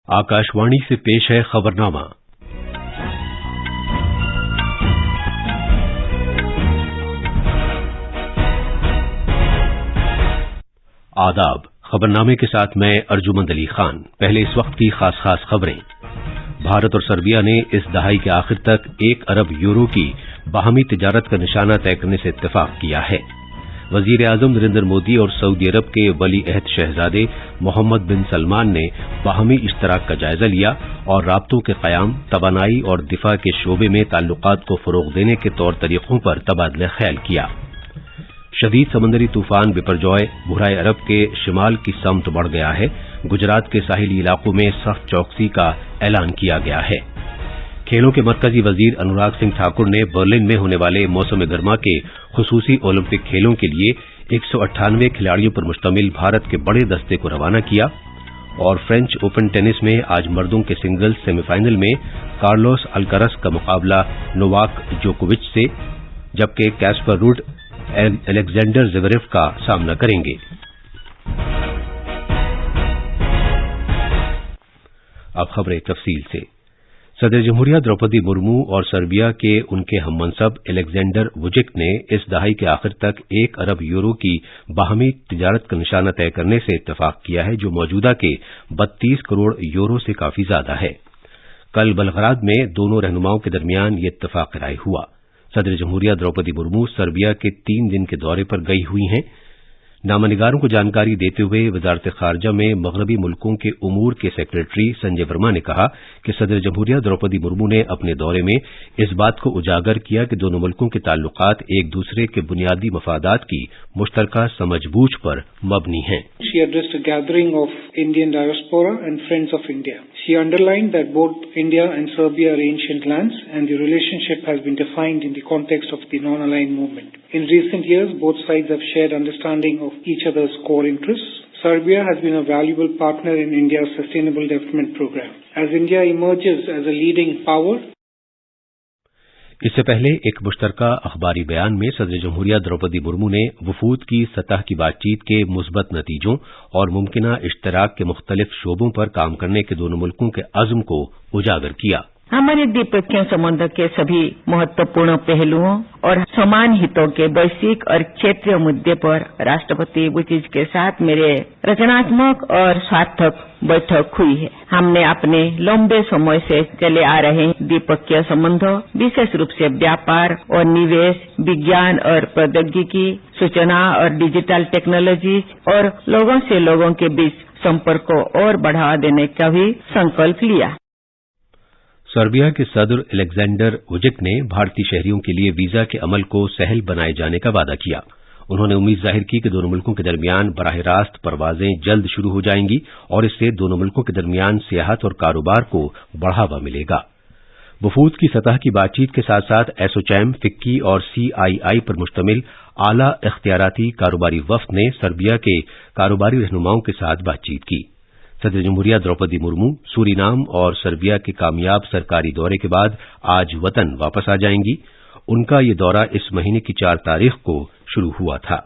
आकाशवाणी से पेश है खबरनामा। आदाब। खबरनामे के साथ मैं अर्जुमंद अली खान। पहले इस वक्त की खास खबरें। भारत और सर्बिया ने इस दहाई के आखिर तक 1 अरब यूरो की बाहमी तिजारत का निशाना तय करने से इत्तेफाक किया है। वजीर आजम नरेंद्र मोदी और सऊदी अरब के वली अहद शहजादे मोहम्मद बिन सलमान ने बाहमी इश्तराक का जायजा लिया और राब्तों के क़याम, तवानाई और दिफा के शोबे में ताल्लुकात को फरोग देने के तौर तरीकों पर तबादला ख्याल किया। शदीद समंदरी तूफान बिपरजॉय बुहराए अरब के शिमाल की समत बढ़ गया है। गुजरात के साहिली इलाकों में सख्त चौकसी का ऐलान किया गया है। खेलों के मरकजी वजीर अनुराग सिंह ठाकुर ने बर्लिन में होने वाले मौसम गर्मा के खुसूसी ओलंपिक खेलों के लिए 198 खिलाड़ियों पर मुश्तमिल भारत के बड़े दस्ते को रवाना किया। और फ्रेंच ओपन टेनिस में आज मर्दों के सिंगल्स सेमीफाइनल में कार्लोस अल्करस का मुकाबला नोवाक जोकोविच से, जबकि कैस्पर रूड अलेक्जेंडर ज़वेरेव का सामना करेंगे। अब खबरें तफसील से। सदर जमहूरिया द्रौपदी मुर्मू और सर्बिया के उनके हममनसब अलेक्जेंडर वुजिक ने इस दहाई के आखिर तक 1 अरब यूरो की बाहमी तिजारत का निशाना तय करने से इत्तेफाक किया है, जो मौजूदा के 32 करोड़ यूरो से काफी ज्यादा है। कल बलगराद में दोनों रहनुमाओं के दरमियान ये इत्तेफाक राय हुआ। सदर जमहूरिया द्रौपदी मुर्मू सर्बिया के 3 दिन के दौरे पर गई हुई हैं। नामनिगारों को जानकारी देते हुए वजारत खारजा में मगरबी मुल्कों के उमूर के सेक्रेटरी संजय वर्मा ने कहा कि सदर जमहूरिया द्रौपदी मुर्मू ने अपने दौरे में इस बात को उजागर किया कि दोनों मुल्कों के ताल्लुकात एक दूसरे के बुनियादी मफादात की मुश्तरका समझबूझ पर मबनी हैं। She addressed a gathering of Indian diaspora and friends of India. She underlined that both India and Serbia are ancient lands and the relationship has been defined in the context of the non-aligned movement. In recent years, both sides have shared understanding of each other's core interests. Serbia has been a valuable partner in India's Sustainable Development Program. As India emerges as a leading power, इससे पहले एक मुश्तरका अखबारी बयान में सदर जमहूरिया द्रौपदी मुर्मू ने वफूद की सतह की बातचीत के मुस्बत नतीजों और मुमकिना इश्तराक के मुख्तलिफ शोबों पर काम करने के दोनों मुल्कों के अज़्म को उजागर किया। हमारे द्विपक्षीय संबंध के सभी महत्वपूर्ण पहलुओं और समान हितों के वैश्विक और क्षेत्रीय मुद्दे पर राष्ट्रपति वुचिच के साथ मेरे रचनात्मक और सार्थक बैठक हुई है। हमने अपने लंबे समय से चले आ रहे द्विपक्षीय संबंधों, विशेष रूप से व्यापार और निवेश, विज्ञान और प्रौद्योगिकी, सूचना और डिजिटल टेक्नोलॉजी और लोगों से लोगों के बीच संपर्क को और बढ़ावा देने का भी संकल्प लिया। सर्बिया के सदर अलेक्जेंडर वुजिक ने भारतीय शहरियों के लिए वीजा के अमल को सहल बनाए जाने का वादा किया। उन्होंने उम्मीद जाहिर की कि दोनों मुल्कों के दरमियान बराह रास्त परवाजें जल्द शुरू हो जाएंगी और इससे दोनों मुल्कों के दरमियान सियाहत और कारोबार को बढ़ावा मिलेगा। वफूद की सतह की बातचीत के साथ साथ एसोचैम, फिक्की और CII पर मुश्तमिल आला इख्तियाराती कारोबारी वफ्द ने सर्बिया के कारोबारी रहनुमाओं के साथ बातचीत की। सदर जमहूरिया द्रौपदी मुर्मू सूरीनाम और सर्बिया के कामयाब सरकारी दौरे के बाद आज वतन वापस आ जाएंगी। उनका ये दौरा इस महीने की 4 तारीख को शुरू हुआ था।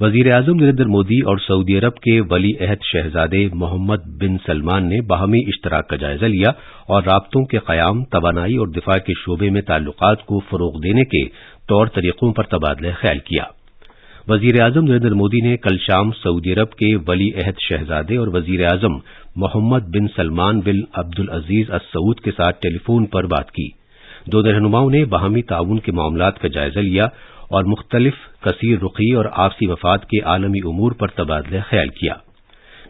वजीर आजम नरेंद्र मोदी और सऊदी अरब के वली अहद शहजादे मोहम्मद बिन सलमान ने बाहमी इश्तराक का जायजा लिया और राब्तों के क़याम, तवानाई और दिफा के शोबे में ताल्लुकात को फरोग देने के तौर तरीकों पर तबादला ख्याल किया। वजीर आजम नरेंद्र मोदी ने कल शाम सऊदी अरब के वली अहद शहजादे और वजीर आजम मोहम्मद बिन सलमान बिन अब्दुल अजीज अल सऊद के साथ टेलीफोन पर बात की। दोनों रहनुमाओं ने बाहमी ताउन के मामलात का जायजा लिया और मुख्तलिफ कसीर रुखी और आपसी मफाद के आलमी उमूर पर तबादला ख्याल किया।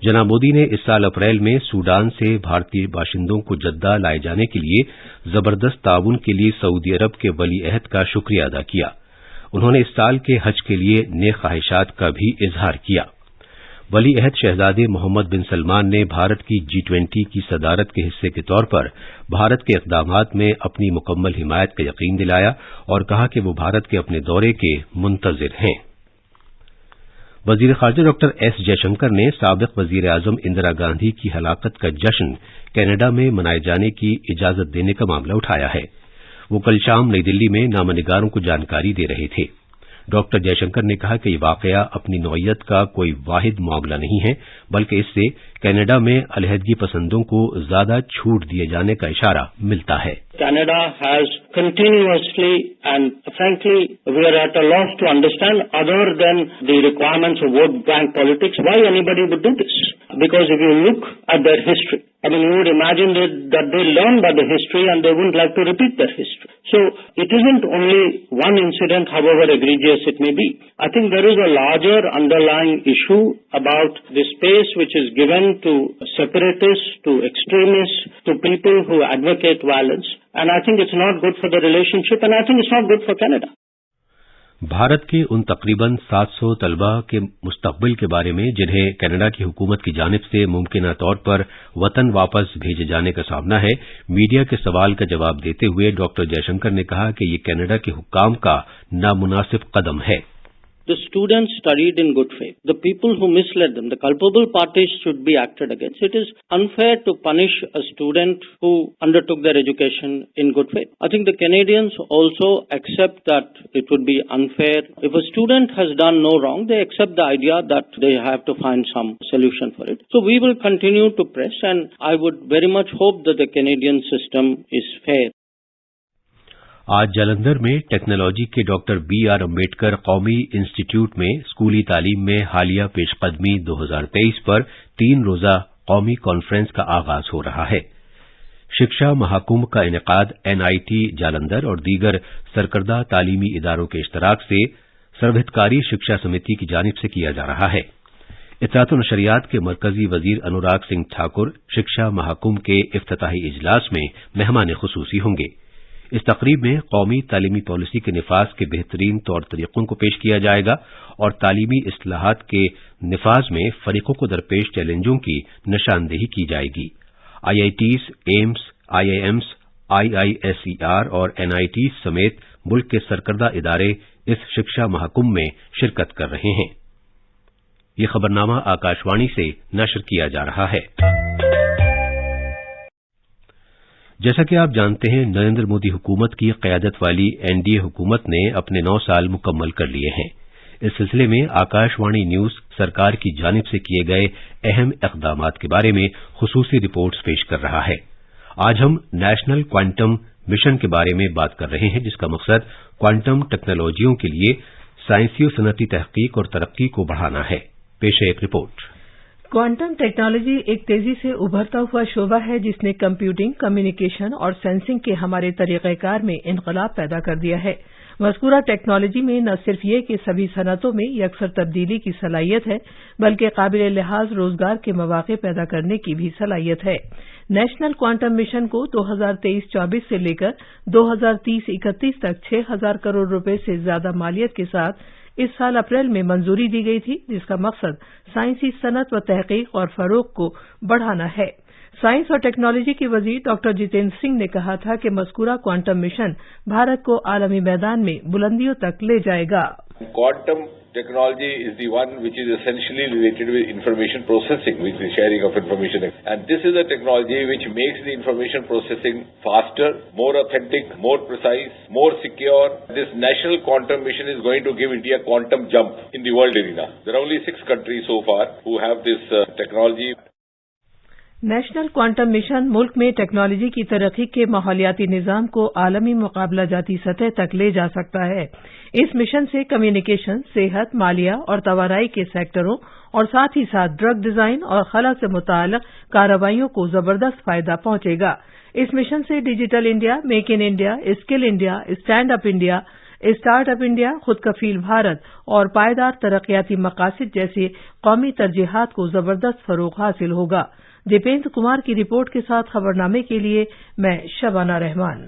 जनाब मोदी ने इस साल अप्रैल में सूडान से भारतीय बाशिंदों को जद्दा लाए जाने के लिए जबरदस्त ताउन के लिए सऊदी अरब के वली अहद का शुक्रिया अदा किया। उन्होंने इस साल के हज के लिए नेक ख्वाहिशात का भी इजहार किया। वली अहद शहजादे मोहम्मद बिन सलमान ने भारत की G20 की सदारत के हिस्से के तौर पर भारत के इक़दामात में अपनी मुकम्मल हिमायत का यकीन दिलाया और कहा कि वो भारत के अपने दौरे के मुंतज़िर हैं। वजीर ख़ारजा डॉक्टर S जयशंकर ने साबिक़ वजीर आज़म इंदिरा गांधी की हलाकत का जश्न कनाडा में मनाए जाने की इजाजत देने का मामला उठाया है। वो कल शाम नई दिल्ली में नामनिगारों को जानकारी दे रहे थे। डॉक्टर जयशंकर ने कहा कि ये वाकया अपनी नौइयत का कोई वाहिद मामला नहीं है, बल्कि इससे कनाडा में अलहदगी पसंदों को ज्यादा छूट दिए जाने का इशारा मिलता है। Canada has continuously and frankly we are at a loss to understand, other than the requirements of vote bank politics, why anybody would do this. Because if you look at their history, I mean, you would imagine that they learn by the history and they wouldn't like to repeat their history. So it isn't only one incident, however egregious it may be. I think there is a larger underlying issue about the space which is given to separatists, to extremists, to people who advocate violence. And I think it's not good for the relationship, and I think it's not good for Canada. Bharat के उन तकरीबन 700 तलबा के मुस्तकबिल के बारे में जिन्हें कनाडा की हुकूमत की जानिब से मुमकिना तौर पर वतन वापस भेजे जाने का सामना है, मीडिया के सवाल का जवाब देते हुए डॉक्टर जयशंकर ने कहा कि ये कनाडा के हुक्काम का नामुनासिब कदम है। The students studied in good faith. The people who misled them, the culpable parties, should be acted against. It is unfair to punish a student who undertook their education in good faith. I think the Canadians also accept that it would be unfair. If a student has done no wrong, they accept the idea that they have to find some solution for it. So we will continue to press, and I would very much hope that the Canadian system is fair. आज जालंधर में technology के doctor BR Ambedkar कौमी institute में स्कूली तालीम में हालिया पेशकदमी 2023 पर 3 रोजा कौमी कॉन्फ्रेंस का आगाज हो रहा है। शिक्षा महाकुंभ का इनेकाद NIT जालंधर और दीगर सरकर्दा तालीमी इदारों के इश्तराक से सर्वहितकारी शिक्षा समिति की जानिब से किया जा रहा है। इत्तलात व नशरियात के मरकजी वजीर अनुराग सिंह ठाकुर शिक्षा महाकुंभ के इफ्तिताही इजलास में मेहमान खुसूसी होंगे। इस तकरीब में कौमी तालीमी पॉलिसी के निफाज के बेहतरीन तौर तरीकों को पेश किया जाएगा और तालीमी इस्लाहात के निफाज में फरीकों को दरपेश चैलेंजों की निशानदेही की जाएगी। IITs, एम्स, IIMs, IISER और NITs समेत मुल्क के सरकर्दा इदारे इस शिक्षा महाकुंभ में शिरकत कर रहे हैं। ये खबरनामा आकाशवाणी से नशर किया जा रहा है। जैसा कि आप जानते हैं, नरेंद्र मोदी हुकूमत की क़यादत वाली NDA हुकूमत ने अपने 9 साल मुकम्मल कर लिए हैं। इस सिलसिले में आकाशवाणी न्यूज सरकार की जानिब से किए गए अहम इक़दामात के बारे में खुसूसी रिपोर्ट्स पेश कर रहा है। आज हम नेशनल क्वांटम मिशन के बारे में बात कर रहे हैं, जिसका मकसद क्वांटम टेक्नोलॉजियों के लिए साइंसी और सनअती तहकीक और तरक्की को बढ़ाना है। पेश है एक रिपोर्ट। क्वांटम टेक्नोलॉजी एक तेजी से उभरता हुआ शोबा है जिसने कंप्यूटिंग, कम्युनिकेशन और सेंसिंग के हमारे तरीक़ेकार में इनकलाब पैदा कर दिया है। मज़कूरा टेक्नोलॉजी में न सिर्फ ये कि सभी सनअतों में यकसर तब्दीली की सलाहियत है, बल्कि काबिल लिहाज रोजगार के मौक़े पैदा करने की भी सलाहियत है। नेशनल क्वांटम मिशन को 2023-24 से लेकर 2030-31 तक 6,000 करोड़ रुपए से ज्यादा मालियत के साथ इस साल अप्रैल में मंजूरी दी गई थी, जिसका मकसद साइंसी सनअत व तहकीक और फरोग को बढ़ाना है। साइंस और टेक्नोलॉजी के वजीर डॉक्टर जितेंद्र सिंह ने कहा था कि मज़कूरा क्वांटम मिशन भारत को आलमी मैदान में बुलंदियों तक ले जाएगा। Quantum technology is the one which is essentially related with information processing, with the sharing of information. And this is a technology which makes the information processing faster, more authentic, more precise, more secure. This national quantum mission is going to give India a quantum jump in the world arena. There are only 6 countries so far who have this technology. National quantum mission मुल्क में technology की तरक्की के माहौलियाती निज़ाम को आलमी मुकाबला जाती सतह तक ले जा सकता है। इस मिशन से कम्युनिकेशन, सेहत, मालिया और तवाराई के सेक्टरों और साथ ही साथ ड्रग डिजाइन और खला से मुताल्लिक़ कार्रवाइयों को जबरदस्त फायदा पहुंचेगा। इस मिशन से digital India, make in India, skill India, stand up India, start up India, खुद कफील भारत और पायदार तरक्याती मकासद जैसे कौमी तरजीहात को जबरदस्त फरोग हासिल होगा। दीपेंद्र कुमार की रिपोर्ट के साथ खबरनामे के लिए मैं शबाना रहमान।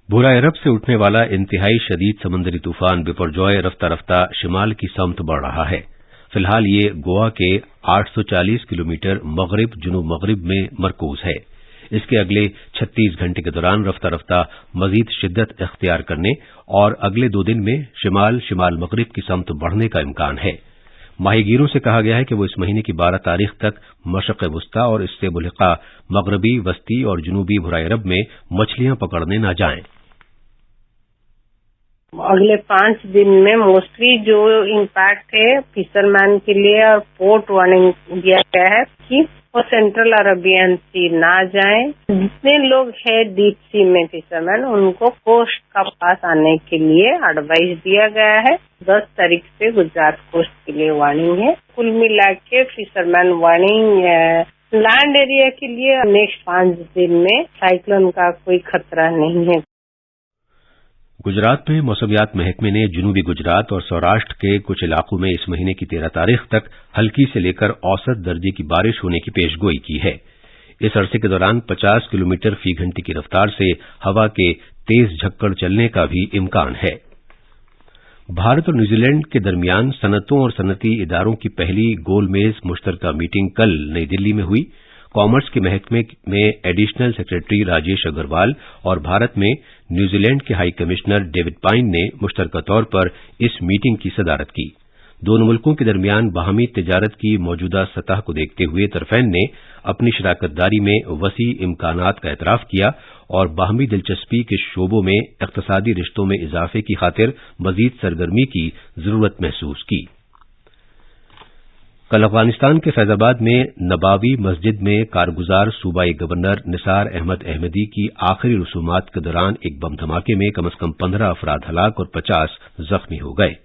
बुरा अरब से उठने वाला इंतहाई शदीद समंदरी तूफान बिपरजॉय रफ्ता रफ्ता शिमाल की समत बढ़ रहा है। फिलहाल ये गोवा के 840 किलोमीटर मगरिब जुनूब मगरिब में मरकूज है। इसके अगले 36 घंटे के दौरान रफ्ता रफ्ता मजीद शिद्दत इख्तियार करने और अगले 2 दिन में शिमाल शिमाल मगरिब की समत बढ़ने का इम्कान है। माहीगीरों से कहा गया है कि वो इस महीने की 12 तारीख तक मशरक़ वस्ता और इससे मुल्हिक़ा मगरबी, वस्ती और जुनूबी बुराई अरब में मछलियां पकड़ने न जाएं। अगले 5 दिन में मोस्टली जो इम्पैक्ट है फिशरमैन के लिए और पोर्ट वार्निंग दिया गया है कि वो सेंट्रल अरेबियन सी ना जाएं। जितने लोग हैं डीप सी में फिशरमैन उनको कोस्ट का पास आने के लिए एडवाइस दिया गया है। 10 तारीख से गुजरात कोस्ट के लिए वार्निंग है। कुल मिला के फिशरमैन वार्निंग लैंड एरिया के लिए नेक्स्ट 5 दिन में साइक्लोन का कोई खतरा नहीं है। गुजरात में मौसमियात महकमे ने जनूबी गुजरात और सौराष्ट्र के कुछ इलाकों में इस महीने की 13 तारीख तक हल्की से लेकर औसत दर्जे की बारिश होने की पेशगोई की है। इस अरसे के दौरान 50 किलोमीटर फी घंटे की रफ्तार से हवा के तेज झक्कड़ चलने का भी इम्कान है। भारत और न्यूजीलैंड के दरमियान सनतों और सनती इदारों की पहली गोलमेज मुश्तरका मीटिंग कल नई दिल्ली में हुई। कॉमर्स के महकमे में एडिशनल सेक्रेटरी राजेश अग्रवाल और भारत में न्यूजीलैंड के हाई कमिश्नर डेविड पाइन ने मुश्तरका तौर पर इस मीटिंग की सदारत की। दोनों मुल्कों के दरमियान बाहमी तिजारत की मौजूदा सतह को देखते हुए तरफैन ने अपनी शराकतदारी में वसी इम्कानात का एतराफ किया और बाहमी दिलचस्पी के शोबों में इक्तसादी रिश्तों में इजाफे की खातिर मजीद सरगर्मी की जरूरत महसूस की। कल अफगानिस्तान के फैजाबाद में नबावी मस्जिद में कारगुजार सूबाई गवर्नर निसार अहमद अहमदी की आखिरी रसूमात के दौरान एक बम धमाके में कम से कम 15 अफराद हलाक और 50 जख्मी हो गए।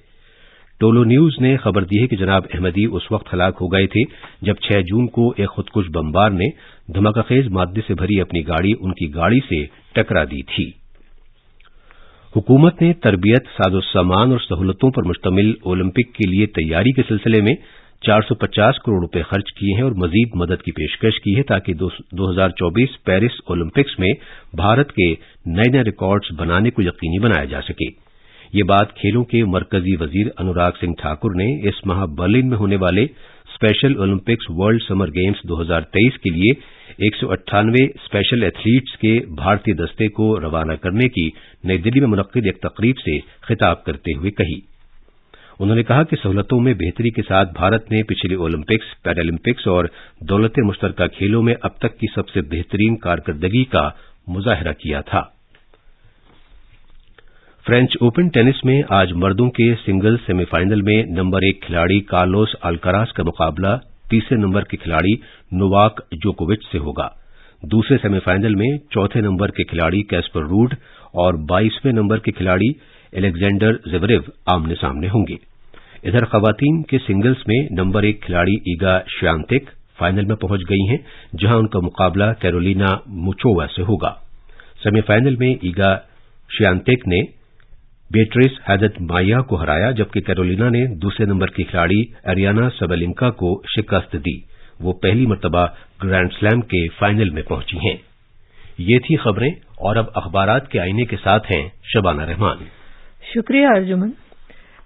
टोलो न्यूज ने खबर दी है कि जनाब अहमदी उस वक्त हलाक हो गए थे जब 6 जून को एक खुदकुश बमबार ने धमाकाखेज मादे से भरी अपनी गाड़ी उनकी गाड़ी से टकरा दी थी। हुकूमत ने तरबियत, साजो-सामान और सहूलतों पर मुश्तमिल ओलंपिक के लिए तैयारी के सिलसिले में 450 करोड़ रुपए खर्च किए हैं और मजीद मदद की पेशकश की है ताकि 2024 पेरिस ओलंपिक्स में भारत के नए नए रिकॉर्ड्स बनाने को यकीनी बनाया जा सके। ये बात खेलों के मरकजी वजीर अनुराग सिंह ठाकुर ने इस माह बर्लिन में होने वाले special Olympics world summer games 2023 के लिए 198 स्पेशल एथलीट्स के भारतीय दस्ते को रवाना करने की नई दिल्ली में मुनक्किद एक तकरीब से खिताब करते हुए कही। उन्होंने कहा कि सहूलतों में बेहतरी के साथ भारत ने पिछले ओलंपिक्स, पैरालंपिक्स और दौलत मुश्तरका खेलों में अब तक की सबसे बेहतरीन कारकर्दगी का मुजाहरा किया था। फ्रेंच ओपन टेनिस में आज मर्दों के सिंगल्स सेमीफाइनल में नंबर 1 खिलाड़ी कार्लोस अल्काराज का मुकाबला तीसरे नंबर के खिलाड़ी नोवाक जोकोविच से होगा। दूसरे सेमीफाइनल में चौथे नंबर के खिलाड़ी कैस्पर रूड और 22वें नंबर के खिलाड़ी एलेक्जेंडर ज़वेरेव आमने सामने होंगे। इधर खवातीन के सिंगल्स में नंबर 1 खिलाड़ी ईगा श्यानतेक फाइनल में पहुंच गई हैं, जहां उनका मुकाबला कैरोलिना मुचोवा से होगा। सेमीफाइनल में ईगा श्यानतेक ने बेट्रिस हैदटमाया को हराया, जबकि कैरोलिना ने दूसरे नंबर की खिलाड़ी एरियाना सबेलिंका को शिकस्त दी। वो पहली मर्तबा ग्रैंड स्लैम के फाइनल में पहुंची हैं। ये थी खबरें और अब अखबारात के आईने के साथ हैं शबाना रहमान। शुक्रिया अर्जुमन।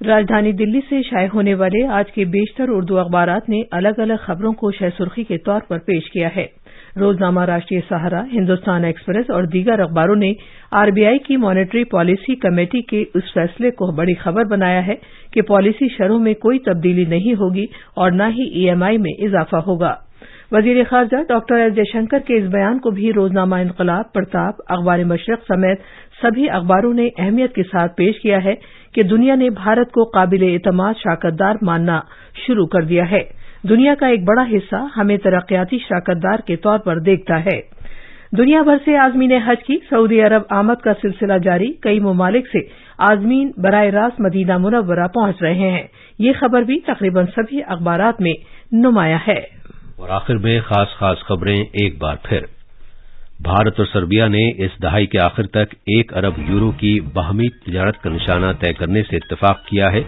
राजधानी दिल्ली से शाये होने वाले आज के बेशतर उर्दू अखबारात ने अलग अलग खबरों को शह सुर्खी के तौर पर पेश किया है। रोजनामा राष्ट्रीय सहारा, हिंदुस्तान एक्सप्रेस और दीगर अखबारों ने आरबीआई की मॉनेटरी पॉलिसी कमेटी के उस फैसले को बड़ी खबर बनाया है कि पॉलिसी शरों में कोई तब्दीली नहीं होगी और न ही ईएमआई में इजाफा होगा। वजीर खारजा डॉक्टर एस जयशंकर के इस बयान को भी रोजनामा इंकलाब, प्रताप, अखबार मशरक समेत सभी अखबारों ने अहमियत के साथ पेश किया है कि दुनिया ने भारत को काबिल एतमाद शराकतदार मानना शुरू कर दिया है। दुनिया का एक बड़ा हिस्सा हमें तरक्याती शराकतदार के तौर पर देखता है। दुनिया भर से आजमीन हज की सऊदी अरब आमद का सिलसिला जारी। कई ममालिक से आजमीन बराह रास्त मदीना मुनव्वरा पहुंच रहे हैं। ये खबर भी तकरीबन सभी अखबारात में नुमाया है। और आखिर में खास खबरें एक बार फिर। भारत और सर्बिया ने इस दहाई के आखिर तक 1 अरब यूरो की बाहमी तिजारत का निशाना तय करने से इत्तेफाक किया है।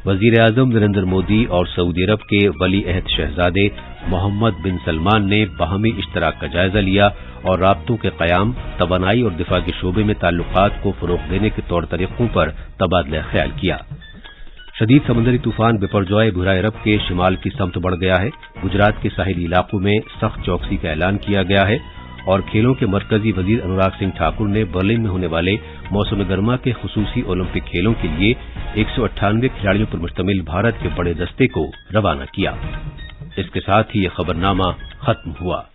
वजीर आजम नरेंद्र मोदी और सऊदी अरब के वली अहद शहजादे मोहम्मद बिन सलमान ने बाहमी इश्तराक का जायजा लिया और राब्तों के कयाम, तवानाई और दिफा के शोबे में ताल्लुकात को फरोग देने के तौर तरीकों पर तबादला ख्याल किया। शदीद समंदरी तूफान बिपरजॉय बुराई अरब के शिमाल की समत बढ़ गया है। गुजरात के साहिली इलाकों में सख्त चौकसी का ऐलान किया गया है और खेलों के मरकजी वजीर अनुराग सिंह ठाकुर ने बर्लिन में होने वाले मौसम गर्मा के खुसूसी ओलंपिक खेलों के लिए 198 खिलाड़ियों पर मुश्तमिल भारत के बड़े दस्ते को रवाना किया। इसके साथ ही यह खबरनामा खत्म हुआ।